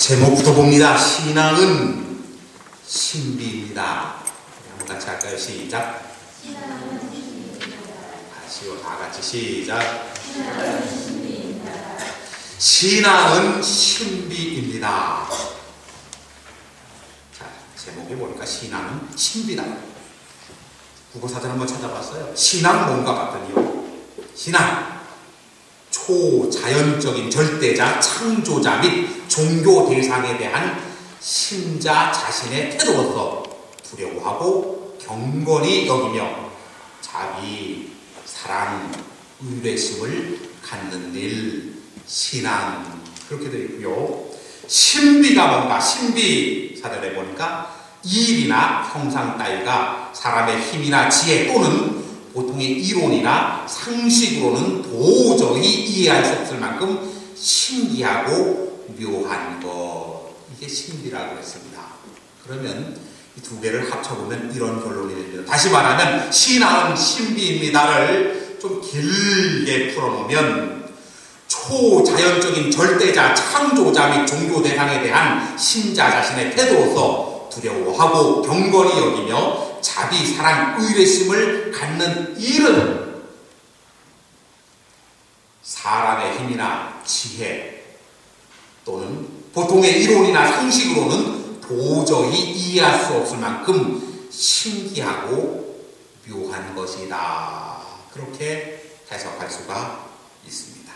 제목부터 봅니다. 신앙은 신비입니다. 한번 같이 할까요? 시작. 다시요. 다 같이 시작. 신앙은 신비입니다. 자, 제목에 보니까 신앙은 신비다. 국어사전 한번 찾아봤어요. 신앙 뭔가 봤더니요. 신앙. 초자연적인 절대자, 창조자 및 종교 대상에 대한 신자 자신의 태도로서 두려워하고 경건히 여기며 자비, 사랑, 의뢰심을 갖는 일, 신앙, 그렇게 되어 있고요. 신비가 뭔가, 신비 사전에 보니까 일이나 형상 따위가 사람의 힘이나 지혜 또는 보통의 이론이나 상식으로는 도저히 이해할 수 없을 만큼 신기하고 묘한 것, 이게 신비라고 했습니다. 그러면 이 두 개를 합쳐보면 이런 결론이 됩니다. 다시 말하면 신앙은 신비입니다를 좀 길게 풀어놓으면 초자연적인 절대자, 창조자 및 종교 대상에 대한 신자 자신의 태도로서 두려워하고 경건히 여기며 자비, 사랑, 의뢰심을 갖는 일은 사람의 힘이나 지혜 또는 보통의 이론이나 상식으로는 도저히 이해할 수 없을 만큼 신기하고 묘한 것이다. 그렇게 해석할 수가 있습니다.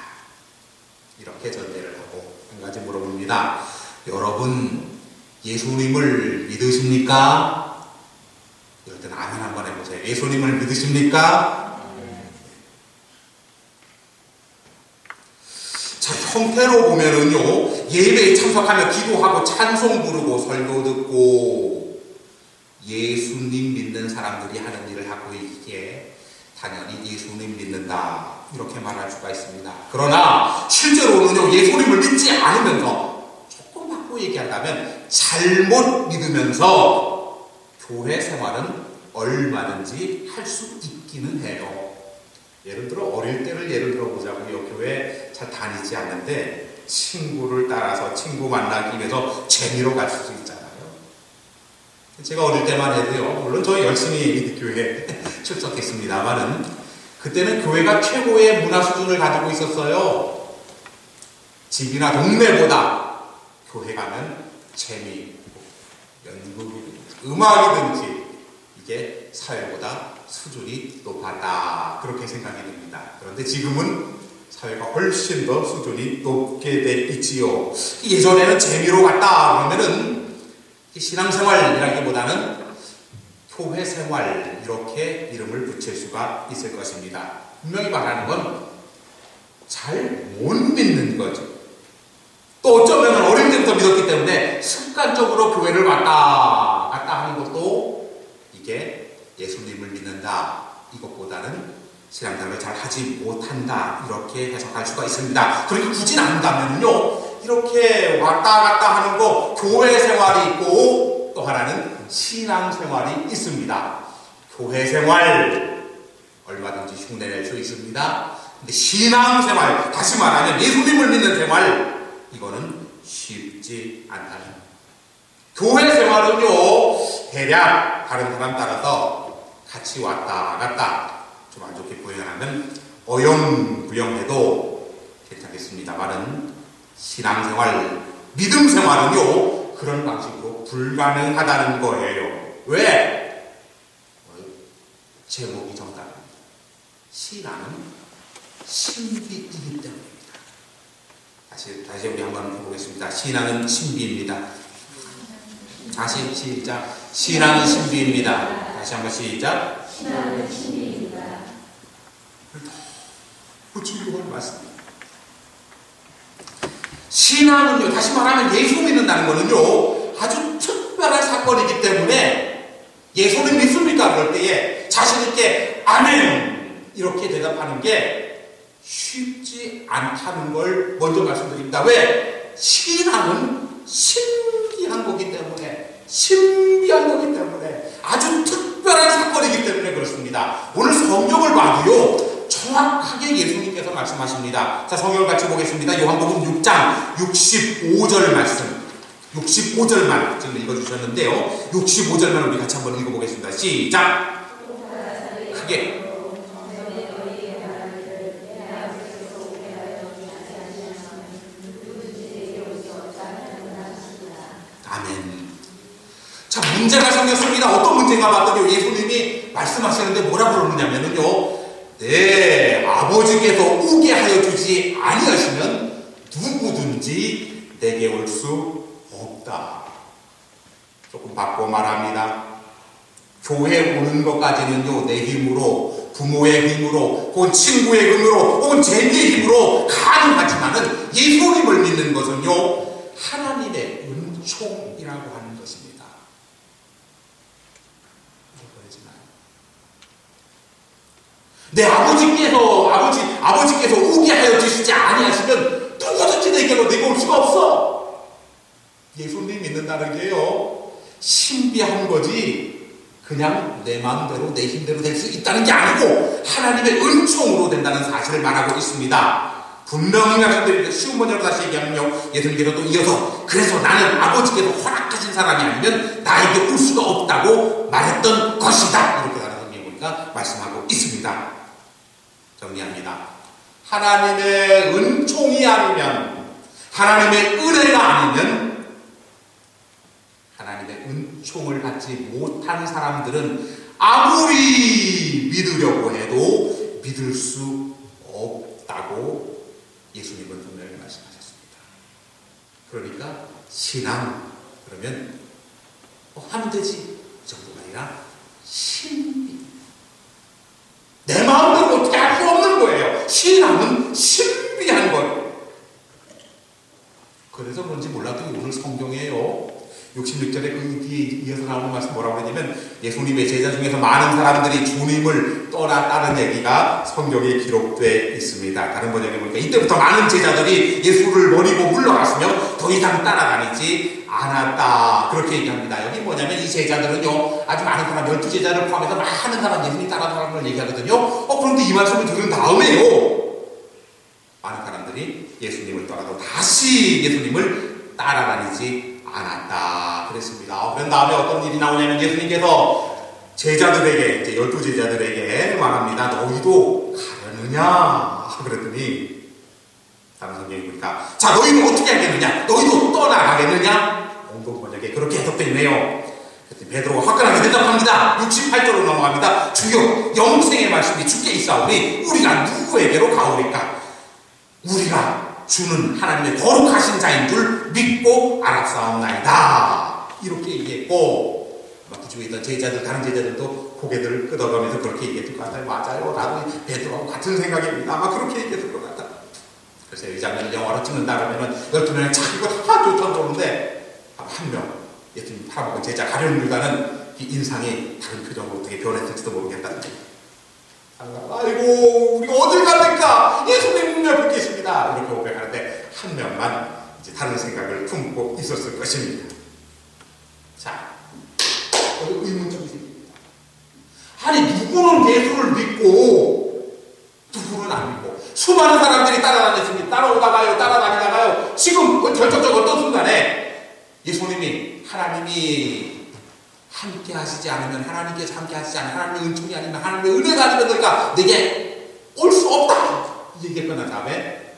이렇게 전제를 하고 한 가지 물어봅니다. 여러분, 예수님을 믿으십니까? 이럴 때는 아멘 한번 해보세요. 예수님을 믿으십니까? 자, 형태로 보면은요, 예배에 참석하며 기도하고 찬송 부르고 설교 듣고 예수님 믿는 사람들이 하는 일을 하고 있기에 당연히 예수님 믿는다, 이렇게 말할 수가 있습니다. 그러나 실제로는요, 예수님을 믿지 않으면서 조금 바꿔 얘기한다면 잘못 믿으면서 교회 생활은 얼마든지 할 수 있기는 해요. 예를 들어 어릴 때를 예를 들어 보자고요. 교회 잘 다니지 않는데 친구를 따라서 친구 만나기 위해서 재미로 갈 수도 있잖아요. 제가 어릴 때만 해도요, 물론 저 열심히 교회에 출석했습니다만은 그때는 교회가 최고의 문화 수준을 가지고 있었어요. 집이나 동네보다 교회 가면 재미, 연극이든지 음악이든지 이게 사회보다 수준이 높았다, 그렇게 생각이 됩니다. 그런데 지금은 사회가 훨씬 더 수준이 높게 돼 있지요. 예전에는 재미로 갔다 그러면은 신앙생활이라기보다는 교회생활, 이렇게 이름을 붙일 수가 있을 것입니다. 분명히 말하는 건 잘 못 믿는 거죠. 또 어쩌면 어릴 때부터 믿었기 때문에 습관적으로 교회를 왔다 갔다 하는 것도 이게 예수님을 믿는다, 이것보다는 신앙생활을 잘 하지 못한다, 이렇게 해석할 수가 있습니다. 그렇게 굳이 나눈다면요, 이렇게 왔다 갔다 하는 거, 교회 생활이 있고 또 하나는 신앙생활이 있습니다. 교회 생활 얼마든지 흉내낼 수 있습니다. 근데 신앙생활, 다시 말하면 예수님을 믿는 생활, 이거는 쉽지 않다는. 교회 생활은요, 대략 다른 사람 따라서 같이 왔다 갔다 좀 안 좋게 표현하면 어영부영해도 괜찮겠습니다만은 신앙생활, 믿음생활은요, 그런 방식으로 불가능하다는 거예요. 왜? 제목이 정답입니다. 신앙은 신비이기 때문입니다. 다시 우리 한번 해보겠습니다. 신앙은 신비입니다. 다시 시작. 신앙은 신비입니다. 다시 한번 시작. 신앙은 신비입니다. 중요한 말씀입니다. 신앙은요, 다시 말하면 예수 믿는다는 거는요, 아주 특별한 사건이기 때문에 예수를 믿습니까? 그럴 때에 자신있게 아멘, 이렇게 대답하는 게 쉽지 않다는 걸 먼저 말씀드립니다. 왜? 신앙은 신비한 거기 때문에, 신비한 거기 때문에, 아주 특별한 사건이기 때문에 그렇습니다. 오늘 성경을 봐도요, 정확하게 예수님께서 말씀하십니다. 자, 성경을 같이 보겠습니다. 요한복음 6장 65절 말씀. 65절만 지금 읽어주셨는데요. 65절만 우리 같이 한번 읽어보겠습니다. 시작! 크게. 아멘. 자, 문제가 생겼습니다. 어떤 문제가 봤더니 예수님이 말씀하시는데 뭐라고 그러느냐면요. 네, 아버지께서 오게 하여 주지 아니하시면 누구든지 내게 올 수 없다. 조금 바꿔 말합니다. 교회 오는 것까지는요, 내 힘으로, 부모의 힘으로, 혹은 친구의 힘으로, 혹은 재미의 힘으로 가능하지만은 예수님을 믿는 것은요, 하나님의 은총이라고 하는 것입니다. 내 아버지께서 오게 하여 주시지 아니하시면 누구든지 내게로 올 수가 없어. 예수님 믿는다는 게요, 신비한 거지 그냥 내 마음대로 내 힘대로 될 수 있다는 게 아니고 하나님의 은총으로 된다는 사실을 말하고 있습니다. 분명히 말씀드리는데 쉬운 번역으로 다시 얘기하면요, 예수님께서 또 이어서 그래서 나는 아버지께서 허락하신 사람이 아니면 나에게 올 수가 없다고 말했던 것이다. 이렇게 다른 성경에 보니까 말씀하고 있습니다. 정리합니다. 하나님의 은총이 아니면, 하나님의 은혜가 아니면 하나님의 은총을 받지 못한 사람들은 아무리 믿으려고 해도 믿을 수 없다고 예수님은 분명히 말씀하셨습니다. 그러니까 신앙 그러면 하면 되지 이 정도가 아니라 신비, 내 마음대로 어떻게 할 수 없는 거예요. 신앙은 신비한 거예요. 그래서 그런지 몰라도 오늘 성경에요, 66절에 그 뒤에 이어서 나오는 말씀 뭐라고 하냐면 예수님의 제자 중에서 많은 사람들이 주님을 떠났다는 얘기가 성경에 기록되어 있습니다. 다른 번역에 보니까 이때부터 많은 제자들이 예수를 버리고 물러갔으며 더 이상 따라다니지 않았다. 그렇게 얘기합니다. 여기 뭐냐면 이 제자들은요, 아주 많은 사람, 12제자를 포함해서 많은 사람, 예수님 따라간 사람을 얘기하거든요. 그런데 이 말씀을 들은 다음에요, 많은 사람들이 예수님을 떠나서 다시 예수님을 따라다니지 않았다 그랬습니다. 그런 다음에 어떤 일이 나오냐면 예수님께서 제자들에게, 이제 12제자들에게 말합니다. 너희도 가려느냐? 그랬더니 다른 성경에 보니까 자, 너희는 어떻게 하겠느냐? 너희도 떠나가겠느냐? 공동 번역에 그렇게 해석되어 있네요. 베드로가 화끈하게 대답합니다. 68절로 넘어갑니다. 주여, 영생의 말씀이 주께 있사오니 우리가 누구에게로 가오리까? 우리가 주는 하나님의 거룩하신 자인 줄 믿고 알았사옵나이다. 이렇게 얘기했고, 그 주위에 있던 제자들, 다른 제자들도 고개들을 끄덕이면서 그렇게 얘기했을 것 같아요. 맞아요, 나도 베드로하고 같은 생각입니다. 아마 그렇게 얘기했을 것 같다. 그래서 이 장면을 영화로 찍는다 그러면 12명이 참 이거 다 좋던데 한 명, 예수님 팔아먹은 제자 가룟유다는 이 인상이 다른 표정으로 어떻게 변했을지도 모르겠다는 얘기. 아이고, 우리가 어딜 갑니까? 예수님 옆에 계십니다. 이렇게 고백하는데 한 명만 이제 다른 생각을 품고 있었을 것입니다. 자, 의문점이 생깁니다. 아니, 누구는 예수를 믿고 누구는 안 믿고, 수많은 사람들이 따라다녔습니다. 따라다니다가요 지금 결정적으로 어떤 순간에 예수님이, 하나님이 함께 하시지 않으면, 하나님께서 함께 하시지 않으면, 하나님의 은총이 아니면, 하나님의 은혜가 아니면 너희가 내게 올 수 없다. 이 얘기 끝난 다음에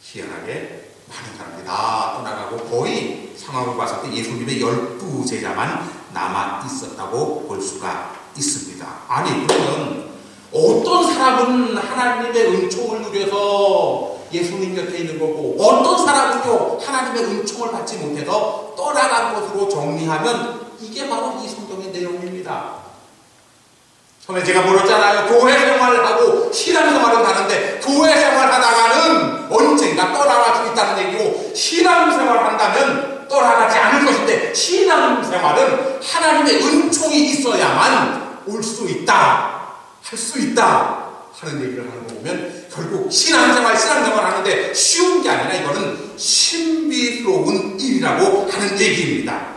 희한하게 많은 사람들이 다 떠나가고 거의 상황을 봤을 때 예수님의 12제자만 남아 있었다고 볼 수가 있습니다. 아니, 그러면 어떤 사람은 하나님의 은총을 누려서 예수님 곁에 있는 거고, 어떤 사람은요 하나님의 은총을 받지 못해서 떠나간 것으로 정리하면 이게 바로 이 성경의 내용입니다. 처음에 제가 물었잖아요. 교회 생활을 하고 신앙생활은 다른데, 교회 생활 하다가는 언젠가 떠나갈 수 있다는 얘기고, 신앙생활 한다면 떠나가지 않을 것인데, 신앙생활은 하나님의 은총이 있어야만 올 수 있다, 할 수 있다 하는 얘기를 하는 거 보면 결국 신앙생활 하는데 쉬운 게 아니라 이거는 신비스러운 일이라고 하는 얘기입니다.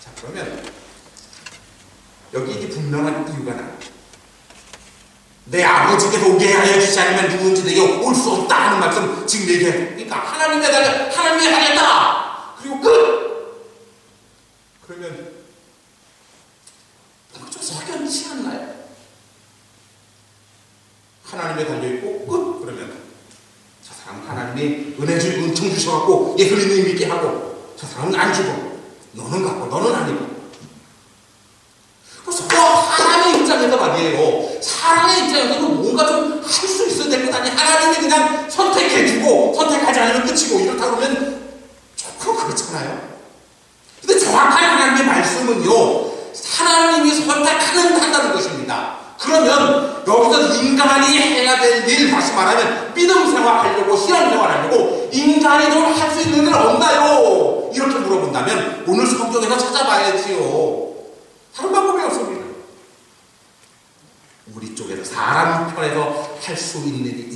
자, 그러면 여기 이게 분명한 이유가 나옵니다. 내 아버지께서 오게 하여 주시지 않으면 누구든지 내게 올 수 없다 하는 말씀 지금 얘기해요. 그러니까 하나님이 하겠다. 그리고 끝! 그러면 뭔가 좀 석연치 않나요? 하나님에 달려있고 끝! 그러면 저 사람은 하나님이 은혜 주고 은총 주셔갖고 예수님을 믿게 하고 저 사람은 안 주고 너는 갖고 너는 아니고. 그래서 사람의 입장에서 말이에요. 사람의 입장에서는 뭔가 좀 할 수 있어야 될 것 아니 하나님이 그냥 선택해주고 선택하지 않으면 끝이고 이렇다 그러면 조금 그렇잖아요. 근데 정확한 하나님의 말씀은요. 하나님이 선택한다는 것입니다. 그러면 여기서 인간이 해야 될 일, 다시 말하면 믿음 생활하려고 신앙 생활하려고 인간이 좀 할 수 있는 일 없나요? 이렇게 물어본다면 오늘 성경에서 찾아봐야지요. 다른 방법이 없습니다. 우리 쪽에서 사람 편에서 할 수 있는 일이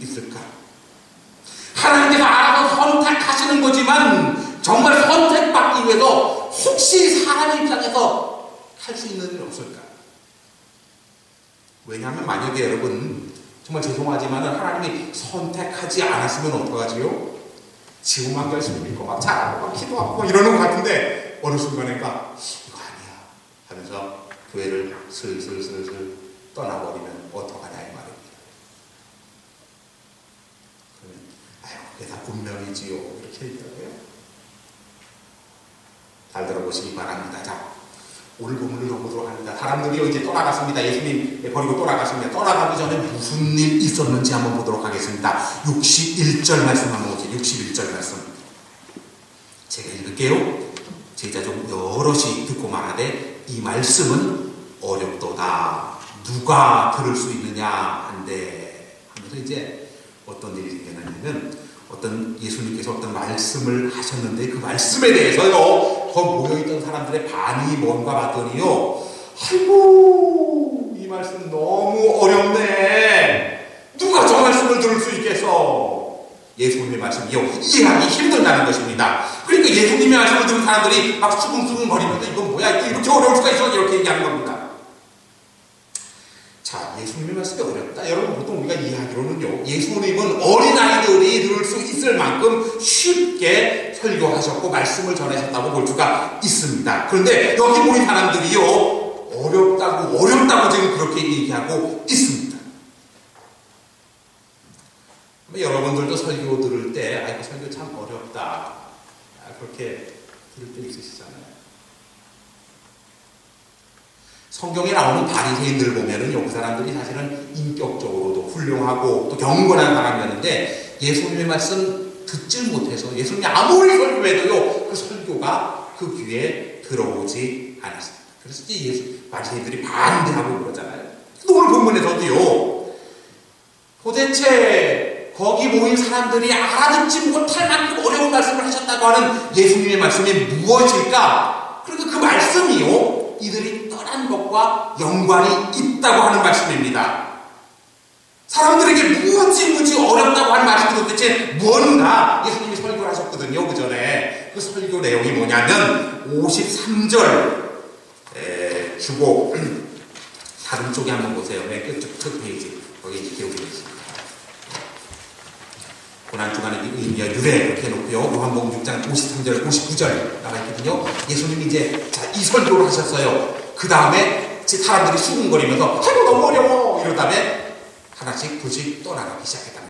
있을까? 하나님께서 알아서 선택하시는 거지만 정말 선택받기 위해서 혹시 사람의 입장에서 할 수 있는 일이 없을까? 왜냐하면 만약에 여러분 정말 죄송하지만 하나님이 선택하지 않았으면 어떡하지요? 지금만 열심히 믿고 막 잘하고 막 기도하고 막 이러는 것 같은데 어느 순간에가 이거 아니야 하면서 교회를 슬슬 떠나버리면 어떡하냐 이 말입니다. 그러면 아유 그게 다 운명이지요 이렇게 얘기하고요. 잘 들어보시기 바랍니다. 자, 오늘 본문을 읽어보도록 합니다. 사람들이 이제 떠나갔습니다. 예수님 버리고 떠나갔습니다. 떠나가기 전에 무슨 일 있었는지 한번 보도록 하겠습니다. 61절 말씀 한번 보세요. 61절 말씀 제가 읽을게요. 제자 좀 여럿이 듣고 말하되 이 말씀은 어렵도다. 누가 들을 수 있느냐 한데 하면서 이제 어떤 일이 생겨나냐면 어떤 예수님께서 어떤 말씀을 하셨는데 그 말씀에 대해서요 거 모여있던 사람들의 반응이 뭔가 봤더니요 아이고 이 말씀 너무 어렵네. 누가 저 말씀을 들을 수 있겠어. 예수님의 말씀이요 이해하기 힘들다는 것입니다. 그러니까 예수님의 말씀을 듣는 사람들이 막 수긍수긍 거리면서 이건 뭐야 이렇게 어려울 수가 있어 이렇게 얘기하는 겁니다. 자, 예수님의 말씀이 어렵다. 여러분 보통 우리가 이해하기로는요 예수님은 어린아이들이 들을 수 있을 만큼 쉽게 설교하셨고 말씀을 전하셨다고 볼 수가 있습니다. 그런데 여기 모인 사람들이요 어렵다고 지금 그렇게 얘기하고 있습니다. 여러분들도 설교 들을 때 아이고 설교 참 어렵다 그렇게 들을 때 있으시잖아요. 성경에 나오는 바리새인들 보면은요, 그 사람들이 사실은 인격적으로도 훌륭하고 또 경건한 사람이었는데 예수님의 말씀 듣질 못해서 예수님이 아무리 설교해도요, 그 설교가 그 귀에 들어오지 않았습니다. 그래서 이제 바리새인들이 반대하고 그러잖아요. 오늘 본문에서도요, 도대체 거기 모인 사람들이 알아듣지 못할 만큼 어려운 말씀을 하셨다고 하는 예수님의 말씀이 무엇일까? 그러니까 그 말씀이요, 이들이 떠난 것과 연관이 있다고 하는 말씀입니다. 사람들에게 무지 어렵다고 하는 말씀이 도대체 뭔가 예수님이 설교를 하셨거든요. 그 전에 그 설교 내용이 뭐냐면 53절 주고 다른 쪽에 한번 보세요. 맨 끝 페이지 거기 이제 기록되어 있습니다. 고난주간의 의미와 유래 이렇게 해놓고요. 요한복음 6장 53절 59절 나와 있거든요. 예수님이 이제 이 설교를 하셨어요. 그 다음에 사람들이 수군거리면서 아이고 너무 어려워 이런 다음에 하나씩 둘씩 떠나가기 시작했다.